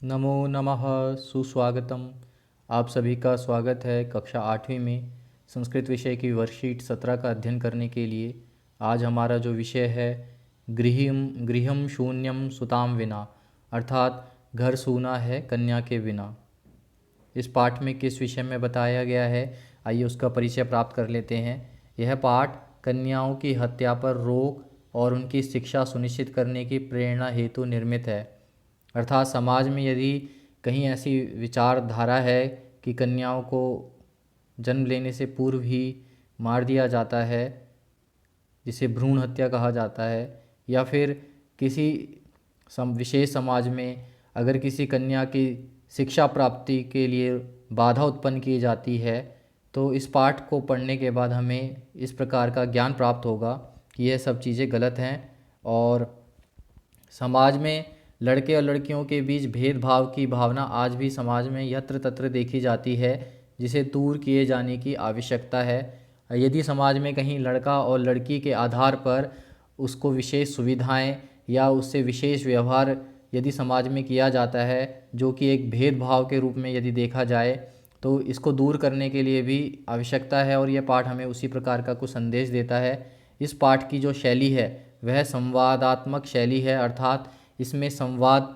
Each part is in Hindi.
नमो नमः। सुस्वागतम। आप सभी का स्वागत है कक्षा 8वीं में संस्कृत विषय की वर्कशीट 17 का अध्ययन करने के लिए। आज हमारा जो विषय है गृहम गृहम शून्यम सुताम विना, अर्थात घर सूना है कन्या के बिना। इस पाठ में किस विषय में बताया गया है, आइए उसका परिचय प्राप्त कर लेते हैं। यह पाठ कन्याओं की हत्या पर रोक और उनकी शिक्षा सुनिश्चित करने की प्रेरणा हेतु निर्मित है। अर्थात समाज में यदि कहीं ऐसी विचारधारा है कि कन्याओं को जन्म लेने से पूर्व ही मार दिया जाता है, जिसे भ्रूण हत्या कहा जाता है, या फिर किसी विशेष समाज में अगर किसी कन्या की शिक्षा प्राप्ति के लिए बाधा उत्पन्न की जाती है, तो इस पाठ को पढ़ने के बाद हमें इस प्रकार का ज्ञान प्राप्त होगा कि यह सब चीज़ें गलत हैं और समाज में लड़के और लड़कियों के बीच भेदभाव की भावना आज भी समाज में यत्र तत्र देखी जाती है, जिसे दूर किए जाने की आवश्यकता है। यदि समाज में कहीं लड़का और लड़की के आधार पर उसको विशेष सुविधाएं या उससे विशेष व्यवहार यदि समाज में किया जाता है, जो कि एक भेदभाव के रूप में यदि देखा जाए, तो इसको दूर करने के लिए भी आवश्यकता है और यह पाठ हमें उसी प्रकार का कुछ संदेश देता है। इस पाठ की जो शैली है वह संवादात्मक शैली है, अर्थात इसमें संवाद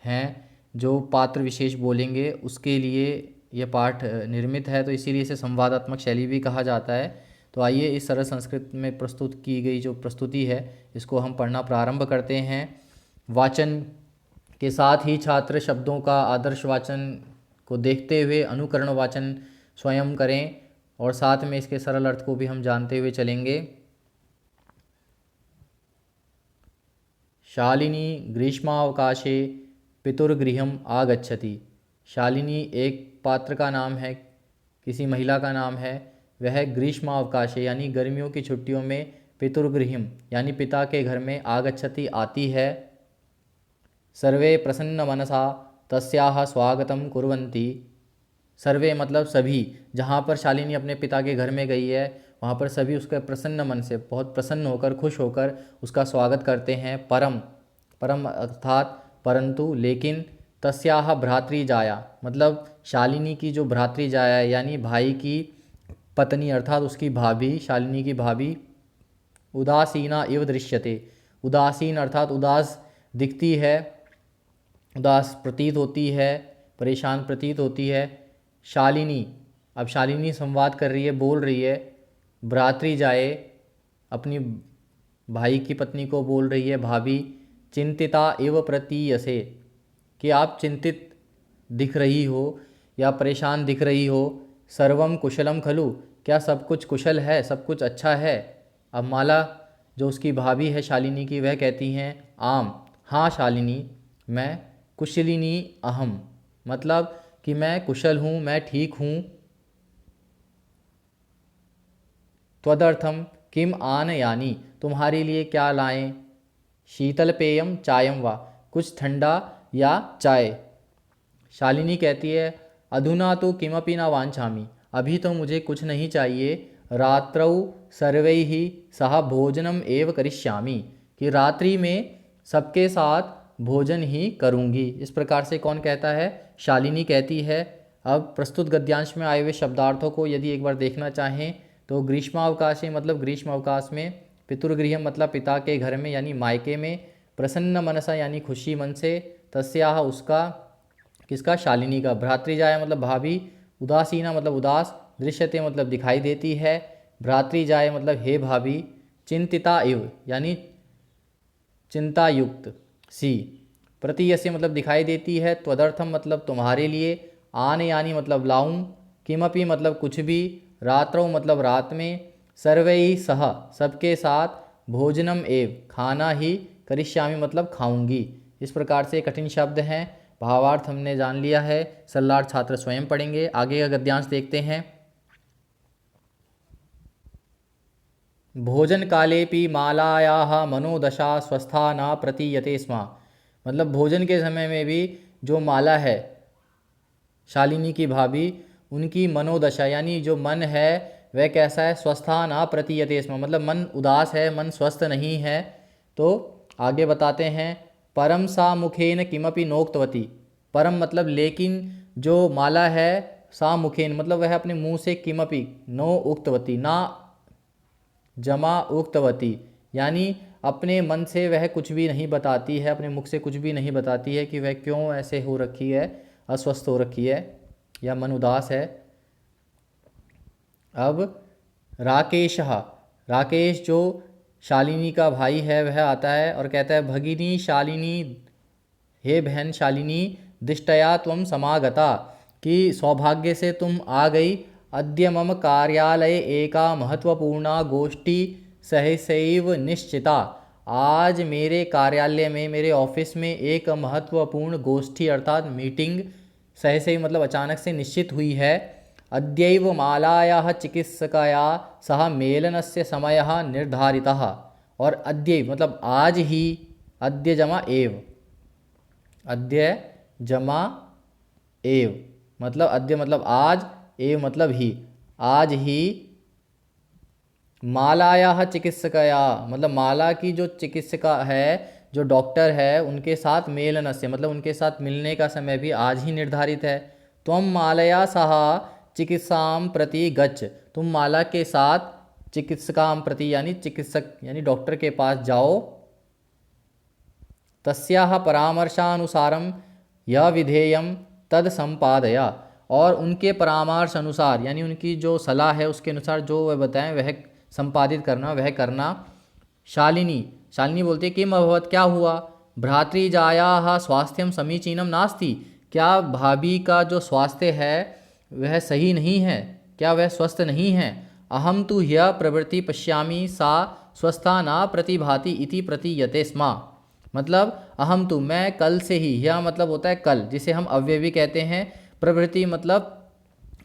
हैं, जो पात्र विशेष बोलेंगे उसके लिए यह पाठ निर्मित है, तो इसीलिए इसे संवादात्मक शैली भी कहा जाता है। तो आइए इस सरल संस्कृत में प्रस्तुत की गई जो प्रस्तुति है इसको हम पढ़ना प्रारंभ करते हैं। वाचन के साथ ही छात्र शब्दों का आदर्श वाचन को देखते हुए अनुकरण वाचन स्वयं करें और साथ में इसके सरल अर्थ को भी हम जानते हुए चलेंगे। शालिनी ग्रीष्मावकाशे पितुर्गृहम आगच्छति। शालिनी एक पात्र का नाम है, किसी महिला का नाम है। वह ग्रीष्मावकाशे यानी गर्मियों की छुट्टियों में पितुर्गृहम यानी पिता के घर में आगच्छति आती है। सर्वे प्रसन्न मनसा तस्याः स्वागतम कुर्वन्ति। सर्वे मतलब सभी, जहाँ पर शालिनी अपने पिता के घर में गई है वहाँ पर सभी उसके प्रसन्न मन से, बहुत प्रसन्न होकर, खुश होकर उसका स्वागत करते हैं। परम, परम अर्थात परंतु, लेकिन तस्याह भ्रातृजाया मतलब शालिनी की जो भ्रातृजाया यानी भाई की पत्नी अर्थात उसकी भाभी, शालिनी की भाभी, उदासीना इव दृश्यते। उदासीन अर्थात उदास दिखती है, उदास प्रतीत होती है, परेशान प्रतीत होती है। शालिनी, अब शालिनी संवाद कर रही है, बोल रही है। भ्रातृजाए अपनी भाई की पत्नी को बोल रही है, भाभी। चिंतिता एव प्रतीयसे कि आप चिंतित दिख रही हो या परेशान दिख रही हो। सर्वम कुशलम खलु, क्या सब कुछ कुशल है, सब कुछ अच्छा है। अब माला जो उसकी भाभी है शालिनी की, वह कहती हैं आम, हाँ शालिनी, मैं कुशलिनी अहम, मतलब कि मैं कुशल हूँ, मैं ठीक हूँ। त्वदर्थम किम आनयानि, तुम्हारे लिए क्या लाएं। शीतल पेयम चायम वा, कुछ ठंडा या चाय। शालिनी कहती है अधुना तो किमपि न वांछामि, अभी तो मुझे कुछ नहीं चाहिए। रात्रौ सर्वैः सह भोजनम एव करिष्यामि, कि रात्रि में सबके साथ भोजन ही करूँगी। इस प्रकार से कौन कहता है, शालिनी कहती है। अब प्रस्तुत गद्यांश में आए हुए शब्दार्थों को यदि एक बार देखना चाहें तो ग्रीष्मावकाश मतलब ग्रीष्म अवकाश में, पितुर्गृह मतलब पिता के घर में यानी मायके में, प्रसन्न मनसा यानी खुशी मन से, तस्याह उसका, किसका, शालिनी का, भ्रातृजाया मतलब भाभी, उदासीना मतलब उदास, दृश्यते मतलब दिखाई देती है, भ्रातृजाय मतलब हे भाभी, चिंतिता इव यानी चिंता युक्त सी, प्रतीयस्य मतलब दिखाई देती है, त्वदर्थम मतलब तुम्हारे लिए, आन यानी मतलब लाऊं, किमपि मतलब कुछ भी, रात्रौ मतलब रात में, सर्वैः सह सबके साथ, भोजनम एव खाना ही, करिष्यामि मतलब खाऊंगी। इस प्रकार से कठिन शब्द हैं, भावार्थ हमने जान लिया है, सरलार्थ छात्र स्वयं पढ़ेंगे। आगे का गद्यांश देखते हैं। भोजन कालेपि मालायाः मनोदशा स्वस्था न प्रतीयते स्म, मतलब भोजन के समय में भी जो माला है शालिनी की भाभी, उनकी मनोदशा यानी जो मन है वह कैसा है, स्वस्था न प्रतीयते स्म मतलब मन उदास है, मन स्वस्थ नहीं है। तो आगे बताते हैं, परम सा मुखेन किमपि नोक्तवती, परम मतलब लेकिन जो माला है, सा मुखेन मतलब वह अपने मुंह से किमपि नो उक्तवती ना जमा उक्तवती, यानी अपने मन से वह कुछ भी नहीं बताती है, अपने मुख से कुछ भी नहीं बताती है कि वह क्यों ऐसे हो रखी है, अस्वस्थ हो रखी है या मन उदास है। अब राकेश, राकेश जो शालिनी का भाई है वह आता है और कहता है भगिनी शालिनी, हे बहन शालिनी, दिष्टया त्वं समागता, कि सौभाग्य से तुम आ गई। अद्य मम कार्यालय एका महत्वपूर्णा गोष्ठी सहसैव निश्चिता, आज मेरे कार्यालय में, मेरे ऑफिस में एक महत्वपूर्ण गोष्ठी अर्थात मीटिंग सहसैव मतलब अचानक से निश्चित हुई है। अद्यैव मालायाः चिकित्सकया सह मेलनस्य समयः निर्धारितः, और अद्यैव मतलब आज ही, अद्य जमा एव, अद्य जमा एव मतलब अद्य मतलब आज, एव मतलब ही, आज ही मालायाः चिकित्सकया मतलब माला की जो चिकित्सिका है, जो डॉक्टर है, उनके साथ मेलनस्य मतलब उनके साथ मिलने का समय भी आज ही निर्धारित है। त्वं मालया सह चिकित्सां प्रति गच्छ, तुम माला के साथ चिकित्सकां प्रति यानी चिकित्सक यानी डॉक्टर के पास जाओ। तस्याः परामर्शानुसारं यह विधेयं तद संपादया, और उनके परामर्श अनुसार यानी उनकी जो सलाह है उसके अनुसार जो वह बताएं वह संपादित करना, वह करना। शालिनी, शालिनी बोलती है किम अभवत, क्या हुआ। भ्रातृजायाः स्वास्थ्यं समीचीनं नास्ति, क्या भाभी का जो स्वास्थ्य है वह सही नहीं है, क्या वह स्वस्थ नहीं है। अहम तु ह्यः प्रवृत्ति पश्यामि सा स्वस्था न प्रतिभाति इति प्रतीयते स्म, मतलब अहम तु मैं कल से ही, यह मतलब होता है कल, जिसे हम अव्ययी कहते हैं। प्रवृत्ति मतलब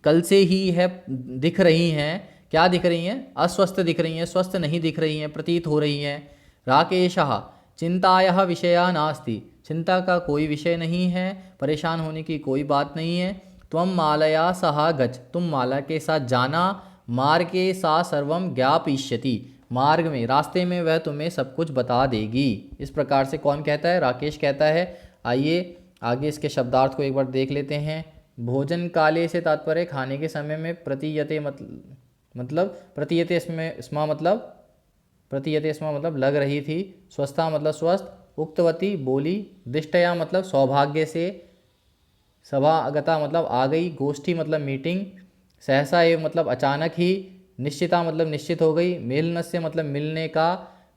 कल से ही है, दिख रही हैं, क्या दिख रही हैं, अस्वस्थ दिख रही हैं, स्वस्थ नहीं दिख रही हैं, प्रतीत हो रही हैं। राकेशः चिंतायाः विषया नास्ति, चिंता का कोई विषय नहीं है, परेशान होने की कोई बात नहीं है। त्वं मालया सह गच्छ, तुम माला के साथ जाना। मार्गे सा सर्वं ज्ञापयिष्यति, मार्ग में, रास्ते में वह तुम्हें सब कुछ बता देगी। इस प्रकार से कौन कहता है, राकेश कहता है। आइए आगे इसके शब्दार्थ को एक बार देख लेते हैं। भोजन काले से तात्पर्य खाने के समय में, प्रतीयते मतलब प्रतीयते स्मा मतलब प्रतीयते स्मा मतलब लग रही थी, स्वस्था मतलब स्वस्थ, उक्तवती बोली, दिष्टया मतलब सौभाग्य से, सभागता मतलब आ गई, गोष्ठी मतलब मीटिंग, सहसा एव मतलब अचानक ही, निश्चिता मतलब निश्चित हो गई, मेलनस्य मतलब मिलने का,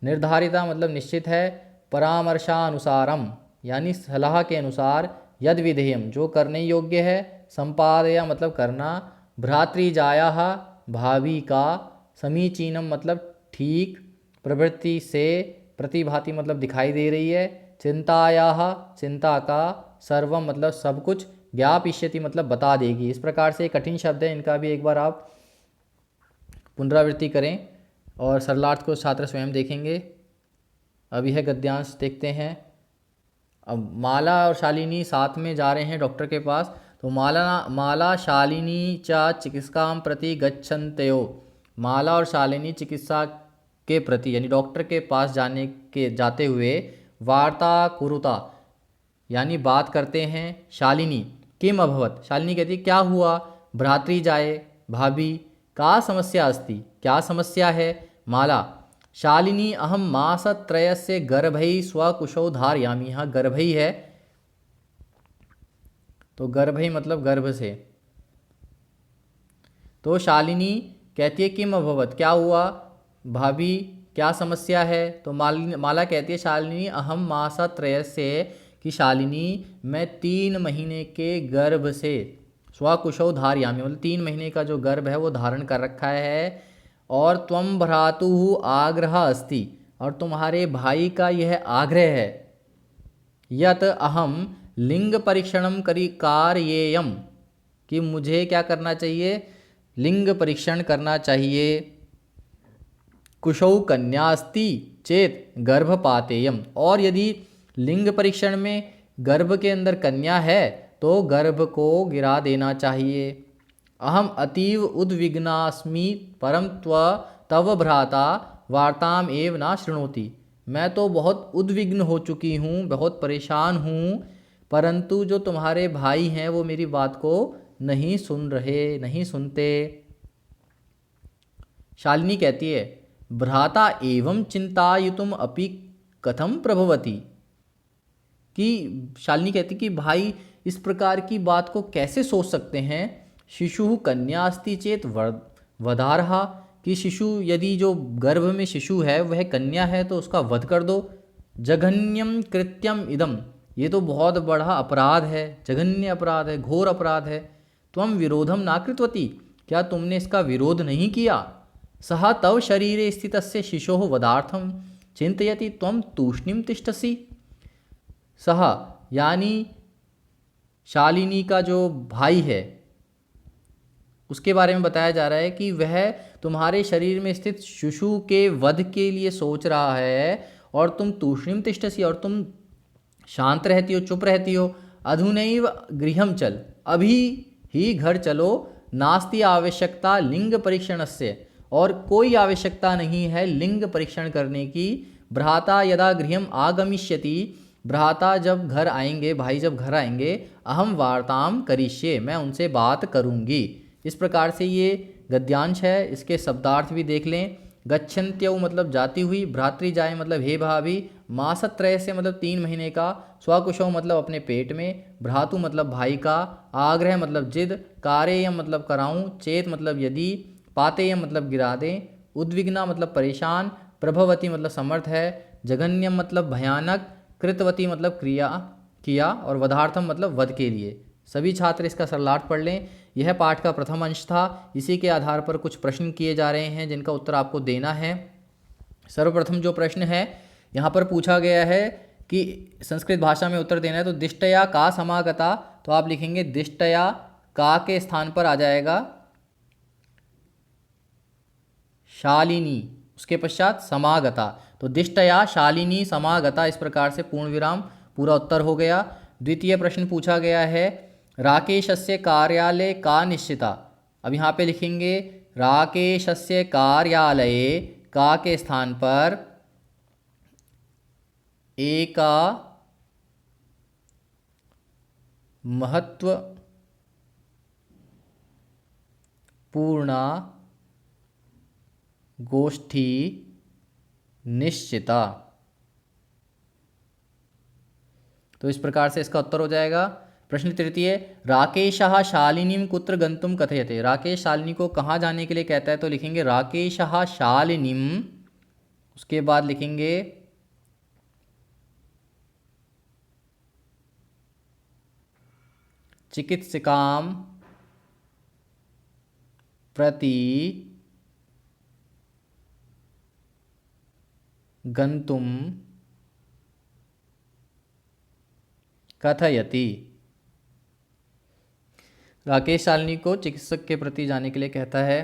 निर्धारिता मतलब निश्चित है, परामर्शानुसारम यानी सलाह के अनुसार, यद विधेयम जो करने योग्य है, संपादया मतलब करना, भ्रातृजायाः भावी का, समीचीनम मतलब ठीक, प्रवृत्ति से, प्रतिभाति मतलब दिखाई दे रही है, चिंतायाः चिंता का, सर्वम मतलब सब कुछ, ज्ञापयिष्यति मतलब बता देगी। इस प्रकार से कठिन शब्द है, इनका भी एक बार आप पुनरावृत्ति करें और सरलार्थ को छात्र स्वयं देखेंगे। अब यह गद्यांश देखते हैं। अब माला और शालिनी साथ में जा रहे हैं डॉक्टर के पास, तो माला शालिनी च चिकित्सां प्रति गच्छन्त्यो, माला और शालिनी चिकित्सा के प्रति यानी डॉक्टर के पास जाते हुए, वार्ता कुरुता यानी बात करते हैं। शालिनी किम अभवत, शालिनी कहती क्या हुआ। भ्रातृजाये भाभी, का समस्या अस्ति क्या समस्या है। माला शालिनी अहम मासत्रयस्य गर्भै स्वकुशौ धारयामि, यहाँ गर्भै है तो गर्भै मतलब गर्भ से। तो शालिनी कहती है किम अभवत क्या हुआ, भाभी क्या समस्या है। तो माला कहती है शालिनी अहम मासत्रयस्य कि शालिनी मैं 3 महीने के गर्भ से, स्वकुशौ धारयामि मतलब 3 महीने का जो गर्भ है वो धारण कर रखा है। और त्वं भ्रातुः आग्रह अस्ति, और तुम्हारे भाई का यह आग्रह है, यत अहम लिंग परीक्षणम कार्येयम कि मुझे क्या करना चाहिए, लिंग परीक्षण करना चाहिए। कुशौ कन्यास्ति चेत गर्भपातेयम, और यदि लिंग परीक्षण में गर्भ के अंदर कन्या है तो गर्भ को गिरा देना चाहिए। अहम अतीव उद्विग्नास्मि परम तव भ्राता वार्ताम एव न शृणोति, मैं तो बहुत उद्विग्न हो चुकी हूँ, बहुत परेशान हूँ, परंतु जो तुम्हारे भाई हैं वो मेरी बात को नहीं सुनते। शालिनी कहती है भ्राता एवं चिंतायुतुम अपि कथम प्रभवती, कि शालिनी कहती कि भाई इस प्रकार की बात को कैसे सोच सकते हैं। शिशु कन्या अस्ति चेत वधारहा, कि शिशु यदि जो गर्भ में शिशु है वह कन्या है तो उसका वध कर दो। जघन्यम कृत्यम इदम, ये तो बहुत बड़ा अपराध है, जघन्य अपराध है, घोर अपराध है। त्वम विरोधम ना कृतवती, क्या तुमने इसका विरोध नहीं किया। सह तव शरीरे स्थितस्य शिशोः वधार्थम चिंतयति त्वम तूष्णीम तिष्ठसि। सह यानी शालिनी का जो भाई है उसके बारे में बताया जा रहा है कि वह तुम्हारे शरीर में स्थित शिशु के वध के लिए सोच रहा है और तुम तूष्णीम तिष्ठसि, और तुम शांत रहती हो, चुप रहती हो। अधुनैव गृहम चल, अभी ही घर चलो। नास्ति आवश्यकता लिंग परीक्षणस्य, और कोई आवश्यकता नहीं है लिंग परीक्षण करने की। भ्राता यदा गृहम आगमिष्यति, भ्राता जब घर आएंगे, भाई जब घर आएंगे, अहम वार्ताम करिष्ये, मैं उनसे बात करूंगी। इस प्रकार से ये गद्यांश है, इसके शब्दार्थ भी देख लें। गच्छन्त्यौ मतलब जाती हुई, भ्रातृजाय मतलब हे भाभी, मासत्रय से मतलब 3 महीने का, स्वकुशौ मतलब अपने पेट में, भ्रातु मतलब भाई का, आग्रह मतलब जिद, कारेयम मतलब कराऊं, चेत मतलब यदि, पातेयम मतलब गिरा दें, उद्विग्ना मतलब परेशान, प्रभवती मतलब समर्थ है, जघन्यम मतलब भयानक, कृतवती मतलब क्रिया किया, और वधार्थम मतलब वध के लिए। सभी छात्र इसका सरलार्थ पढ़ लें। यह पाठ का प्रथम अंश था। इसी के आधार पर कुछ प्रश्न किए जा रहे हैं जिनका उत्तर आपको देना है। सर्वप्रथम जो प्रश्न है यहाँ पर पूछा गया है कि संस्कृत भाषा में उत्तर देना है, तो दिष्टया का समागता, तो आप लिखेंगे दिष्टया का के स्थान पर आ जाएगा शालिनी, उसके पश्चात समागता, तो दिष्टया शालिनी समागता, इस प्रकार से पूर्ण विराम, पूरा उत्तर हो गया। द्वितीय प्रश्न पूछा गया है राकेशस्य कार्यालय का निश्चिता। अब यहाँ पे लिखेंगे राकेशस्य कार्यालये, का के स्थान पर एका महत्वपूर्णा गोष्ठी निश्चिता। तो इस प्रकार से इसका उत्तर हो जाएगा। प्रश्न तृतीय, राकेशः शालिनीं कुत्र गंतुम कथयते। राकेश शालिनी को कहाँ जाने के लिए कहता है, तो लिखेंगे राकेशः शालिनीं, उसके बाद लिखेंगे चिकित्सिकां प्रति गंतुम कथयति। राकेश शालिनी को चिकित्सक के प्रति जाने के लिए कहता है।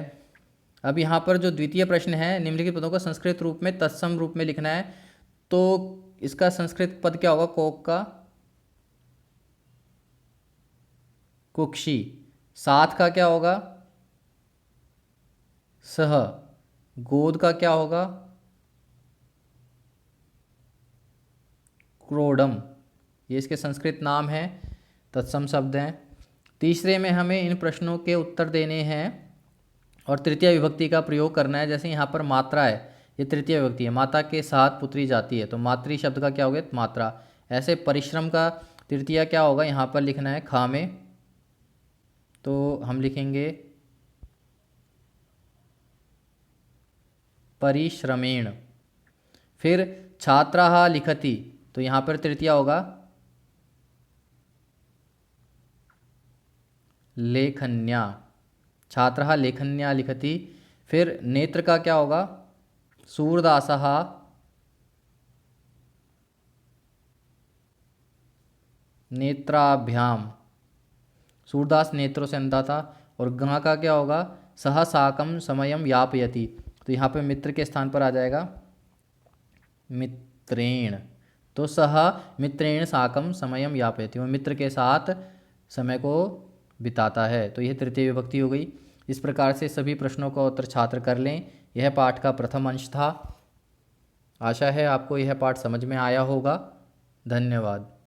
अब यहाँ पर जो द्वितीय प्रश्न है, निम्नलिखित पदों को संस्कृत रूप में तत्सम रूप में लिखना है, तो इसका संस्कृत पद क्या होगा, कोक का कुक्षी, साथ का क्या होगा सह, गोद का क्या होगा क्रोडम, ये इसके संस्कृत नाम हैं, तत्सम शब्द हैं। तीसरे में हमें इन प्रश्नों के उत्तर देने हैं और तृतीय विभक्ति का प्रयोग करना है। जैसे यहाँ पर मात्रा है, ये तृतीय विभक्ति है, माता के साथ पुत्री जाती है, तो मातृ शब्द का क्या हो गया मात्रा। ऐसे परिश्रम का तृतीय क्या होगा, यहाँ पर लिखना है खा में, तो हम लिखेंगे परिश्रमेण। फिर छात्राः लिखति, तो यहाँ पर तृतीया होगा लेखन्या, छात्रः लेखन्या लिखति। फिर नेत्र का क्या होगा सूरदासः नेत्राभ्याम, सूरदास नेत्रों से अंधा था। और गा का क्या होगा सह साकम समयम यापयति, तो यहाँ पे मित्र के स्थान पर आ जाएगा मित्रेण, तो सह मित्रेण साकम समयम यापयति, वो मित्र के साथ समय को बिताता है। तो यह तृतीय विभक्ति हो गई। इस प्रकार से सभी प्रश्नों का उत्तर छात्र कर लें। यह पाठ का प्रथम अंश था। आशा है आपको यह पाठ समझ में आया होगा। धन्यवाद।